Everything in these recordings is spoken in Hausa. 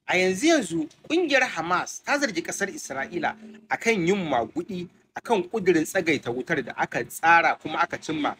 A yanzu ƙungiyar Hamas ta zargi ƙasar Isra'ila akan yin maguɗi akan ƙudurin tsagaita wutar da aka tsara kuma aka cimma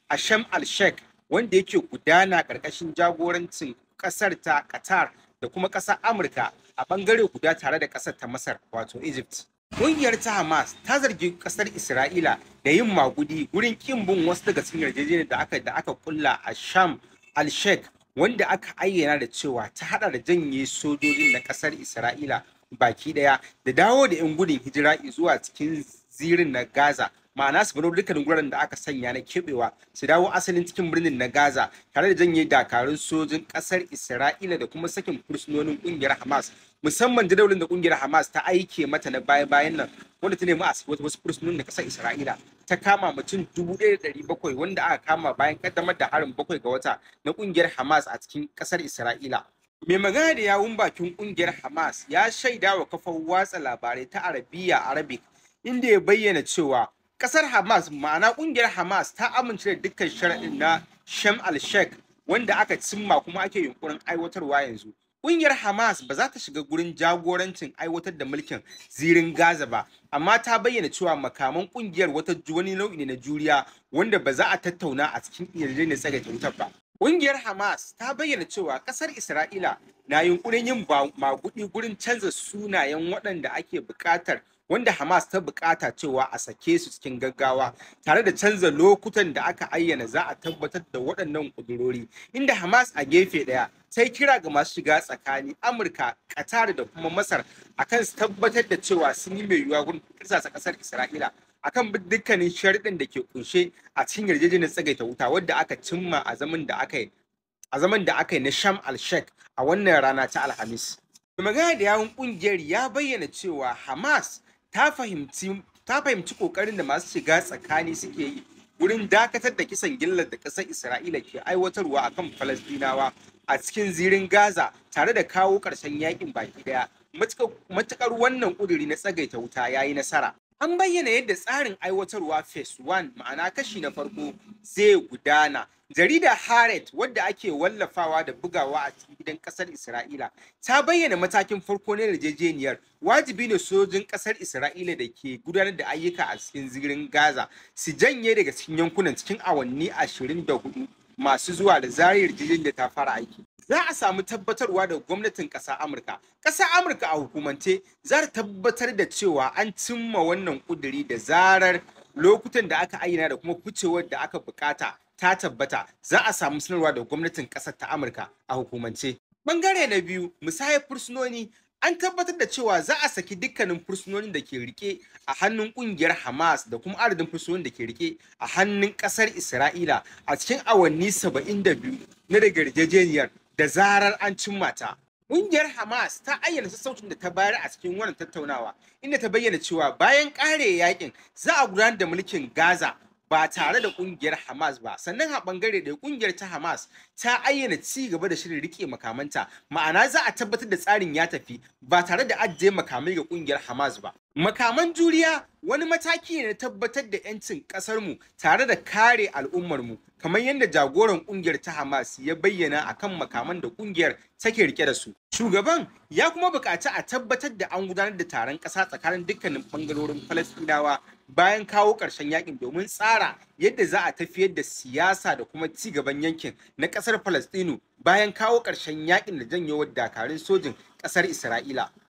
a Sharm el-Sheikh, wanda yake gudana ƙarƙashin jagorancin ƙasar ta Qatar da kuma ƙasar Amurka a ɓangare guda tare da ƙasar ta Masar wato Egypt. Ƙungiyar ta Hamas ta zargi ƙasar Isra'ila da yin maguɗi wurin ƙin bin wasu daga cikin yarjejeniyar da aka kulla a Sharm el-Sheikh, wanda aka ayyana da cewa ta hada da janye sojojin na kasar Isra'ila baki daya da dawo da 'yan gudun hijira zuwa cikin zirin na Gaza, ma'ana su bar dukkanin guraren da aka sanya na keɓewa su dawo asalin cikin birnin na Gaza tare da janye dakarun sojin kasar Isra'ila da kuma sakin fursunonin kungiyar Hamas, musamman jadawalin da kungiyar Hamas ta aike mata na baya-bayan nan, wanda ta nemi a wasu fursunonin da kasar Isra'ila ta kama mutum 1,700 wanda aka kama bayan kaddamar da harin 7 ga wata na kungiyar Hamas a cikin kasar Isra'ila. Mai magana da yawun bakin kungiyar Hamas ya shaida wa kafar watsa labarai ta Arabic, inda ya bayyana cewa kasar Hamas, ma'ana kungiyar Hamas, ta amince da dukkan sharaɗin na Sharm el-Sheikh wanda aka cimma kuma ake yunkurin aiwatarwa yanzu. Ƙungiyar Hamas ba za ta shiga gurin jagorancin aiwatar da mulkin zirin Gaza ba, amma ta bayyana cewa makaman ƙungiyar wani nau'i ne na juriya wanda ba za a tattauna a cikin yarjejeniyar tsagaita wutar ba. Ƙungiyar Hamas ta bayyana cewa ƙasar Isra'ila na yunkurin yin maguɗi gurin canza sunayen waɗanda ake buƙatar, wanda Hamas ta buƙata cewa a sake su cikin gaggawa, tare da canza lokutan da aka ayyana za a tabbatar da waɗannan ƙudurori, inda Hamas a gefe ɗaya ta yi kira ga masu shiga tsakani Amurka, Qatar da kuma Masar akan su tabbatar da cewa sun yi mai yiwuwa gurin kirsasa ƙasar Isra'ila akan dukkanin sharuɗin da ke kunshe a cikin yarjejeniyar tsagaita wuta wadda aka cimma a zaman da aka yi na Sharm el-Sheikh a wannan rana ta Alhamis. Magana da yawun ƙungiyar ya bayyana cewa Hamas ta fahimci ƙoƙarin da masu shiga tsakani suke yi wurin dakatar da kisan gillar da ƙasar Isra'ila ke aiwatarwa akan Falasɗinawa a cikin zirin Gaza tare da kawo ƙarshen yakin baki ɗaya. Matuƙar wannan ƙuduri na tsagaita wuta ya yi nasara. An bayyana yadda tsarin aiwatarwa phase 1, ma'ana kashi na farko, zai gudana. Jaridar Haaretz, wadda ake wallafawa da bugawa a cikin gidan kasar Isra'ila, ta bayyana matakin farko na yarjejeniyar. Wajibi ne sojojin kasar Isra'ila da ke gudanar da ayyuka a cikin zirin Gaza su janye daga cikin yankunan cikin awanni 24 masu zuwa da zarar yarjejeniyar ta fara aiki. Za a samu tabbatarwa da gwamnatin ƙasar Amurka. Ƙasar Amurka a hukumance za ta tabbatar da cewa an cimma wannan ƙuduri da zarar lokutan da aka ayyana da kuma ficewar da aka bukata ta tabbata. Za a samu sanarwa da gwamnatin ƙasar ta Amurka a hukumance. Bangare na biyu, musayar fursunoni. An tabbatar da cewa za a saki dukkanin fursunonin da ke rike a hannun ƙungiyar Hamas da kuma adadin fursunonin da ke rike a hannun ƙasar Isra'ila a cikin awanni 72 na daga yarjejeniyar da zarar an cimma ta. Ƙungiyar Hamas ta ayyana sassaucin da ta bayar a cikin wannan tattaunawa, inda ta bayyana cewa bayan ƙare yakin za a gudanar da mulkin Gaza ba tare da ƙungiyar Hamas ba. Sannan a ɓangare da ƙungiyar ta Hamas ta ayyana ci gaba da shirin rike makamanta, ma'ana za a tabbatar da tsarin ya tafi ba tare da ajiye makamai ga ƙungiyar Hamas ba. Makaman juriya wani mataki ne na tabbatar da 'yancin ƙasarmu tare da kare al'ummarmu, kamar yadda jagoran ƙungiyar ta Hamas ya bayyana akan makaman da ƙungiyar take rike da su. Shugaban ya kuma buƙaci a tabbatar da an gudanar da taron ƙasa tsakanin dukkanin ɓangarorin Falasɗinawa bayan kawo ƙarshen yakin domin tsara yadda za a tafiyar da siyasa da kuma ci gaban yankin na ƙasar Falasɗinu bayan kawo ƙarshen yakin da janyewar dakarun sojin ƙasar Isra'ila.